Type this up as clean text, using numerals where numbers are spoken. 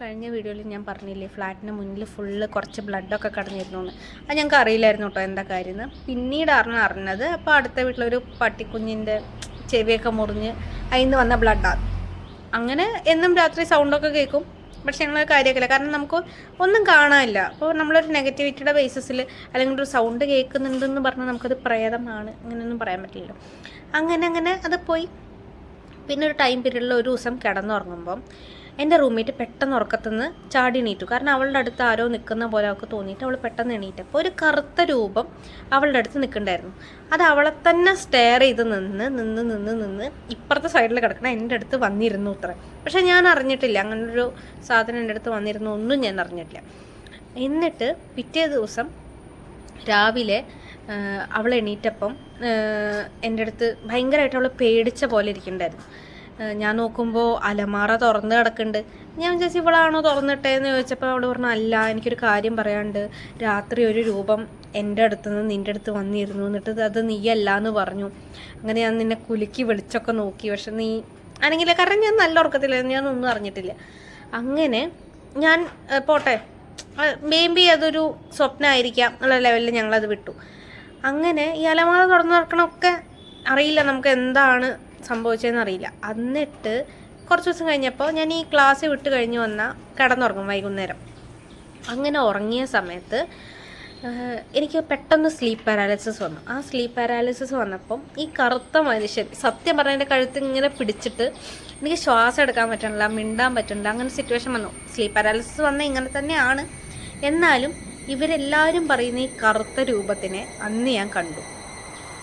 കഴിഞ്ഞ വീഡിയോയിൽ ഞാൻ പറഞ്ഞില്ലേ ഫ്ലാറ്റിന് മുന്നിൽ ഫുള്ള് കുറച്ച് ബ്ലഡൊക്കെ കടഞ്ഞിരുന്നു എന്ന്. അത് ഞങ്ങൾക്ക് അറിയില്ലായിരുന്നു കേട്ടോ എന്താ കാര്യം. പിന്നീടാണ് അറിഞ്ഞത്. അപ്പോൾ അടുത്ത വീട്ടിലൊരു പട്ടിക്കുഞ്ഞിൻ്റെ ചെവിയൊക്കെ മുറിഞ്ഞ് അതിൽ നിന്ന് വന്ന ബ്ലഡാണ്. അങ്ങനെ എന്നും രാത്രി സൗണ്ടൊക്കെ കേൾക്കും, പക്ഷെ ഞങ്ങൾ കാര്യമാക്കില്ല. കാരണം നമുക്ക് ഒന്നും കാണാനില്ല. അപ്പോൾ നമ്മളൊരു നെഗറ്റിവിറ്റിയുടെ ബേസിസിൽ അല്ലെങ്കിൽ ഒരു സൗണ്ട് കേൾക്കുന്നുണ്ടെന്ന് പറഞ്ഞാൽ നമുക്കത് പ്രേതമാണ് അങ്ങനെയൊന്നും പറയാൻ പറ്റില്ലല്ലോ. അങ്ങനെ അത് പോയി. പിന്നെ ഒരു ടൈം പീരീഡിൽ ഒരു ദിവസം കിടന്നുറങ്ങുമ്പം എൻ്റെ റൂംമേറ്റ് പെട്ടെന്ന് ഉറക്കത്തുനിന്ന് ചാടി എണീറ്റു. കാരണം അവളുടെ അടുത്ത് ആരോ നിൽക്കുന്ന പോലെ അവൾക്ക് തോന്നിയിട്ട് അവൾ പെട്ടെന്ന് എണീറ്റപ്പോൾ ഒരു കറുത്ത രൂപം അവളുടെ അടുത്ത് നിൽക്കണ്ടായിരുന്നു. അത് അവളെ തന്നെ സ്റ്റെയർ ചെയ്ത് നിന്ന് ഇപ്പുറത്തെ സൈഡിൽ കിടക്കണം എൻ്റെ അടുത്ത് വന്നിരുന്നു അത്ര. പക്ഷെ ഞാൻ അറിഞ്ഞിട്ടില്ല അങ്ങനൊരു സാധനം എൻ്റെ അടുത്ത് വന്നിരുന്നു, ഒന്നും ഞാൻ അറിഞ്ഞിട്ടില്ല. എന്നിട്ട് പിറ്റേ ദിവസം രാവിലെ അവൾ എണീറ്റപ്പം എൻ്റെ അടുത്ത് ഭയങ്കരമായിട്ട് അവൾ പേടിച്ച പോലെ ഇരിക്കണ്ടായിരുന്നു. ഞാൻ നോക്കുമ്പോൾ അലമാറ തുറന്ന് കിടക്കുന്നുണ്ട്. ഞാൻ വിചാരിച്ചു ഇവളാണോ തുറന്നിട്ടേന്ന് ചോദിച്ചപ്പോൾ അവൾ പറഞ്ഞു അല്ല, എനിക്കൊരു കാര്യം പറയാണ്ട്. രാത്രി ഒരു രൂപം എൻ്റെ അടുത്ത് നിന്ന് നിൻ്റെ അടുത്ത് വന്നിരുന്നു, എന്നിട്ട് അത് നീയല്ല എന്ന് പറഞ്ഞു. അങ്ങനെ ഞാൻ നിന്നെ കുലുക്കി വിളിച്ചൊക്കെ നോക്കി, പക്ഷെ നീ ആണെങ്കിലേ, കാരണം ഞാൻ നല്ല ഉറക്കത്തിലായിരുന്നു, ഞാനൊന്നും അറിഞ്ഞിട്ടില്ല. അങ്ങനെ ഞാൻ പോട്ടെ, മേബി അതൊരു സ്വപ്നമായിരിക്കാം എന്നുള്ള ലെവലിൽ ഞങ്ങളത് വിട്ടു. അങ്ങനെ ഈ അലമാറ തുറന്നു തുറക്കണമൊക്കെ അറിയില്ല, നമുക്ക് എന്താണ് സംഭവിച്ചതെന്ന് അറിയില്ല. എന്നിട്ട് കുറച്ച് ദിവസം കഴിഞ്ഞപ്പോൾ ഞാൻ ഈ ക്ലാസ് വിട്ട് കഴിഞ്ഞ് വന്നാൽ കിടന്നുറങ്ങും വൈകുന്നേരം. അങ്ങനെ ഉറങ്ങിയ സമയത്ത് എനിക്ക് പെട്ടെന്ന് സ്ലീപ്പ് പാരാലിസിസ് വന്നു. ആ സ്ലീപ്പ് പാരാലിസിസ് വന്നപ്പം ഈ കറുത്ത മനുഷ്യൻ സത്യം പറഞ്ഞാൽ എൻ്റെ കഴുത്ത് ഇങ്ങനെ പിടിച്ചിട്ട് എനിക്ക് ശ്വാസം എടുക്കാൻ പറ്റണില്ല, മിണ്ടാൻ പറ്റണില്ല, അങ്ങനെ സിറ്റുവേഷൻ വന്നു. സ്ലീപ്പ് പാരാലിസിസ് വന്നാൽ ഇങ്ങനെ തന്നെയാണ്. എന്നാലും ഇവരെല്ലാവരും പറയുന്ന ഈ കറുത്ത രൂപത്തിനെ അന്ന് ഞാൻ കണ്ടു.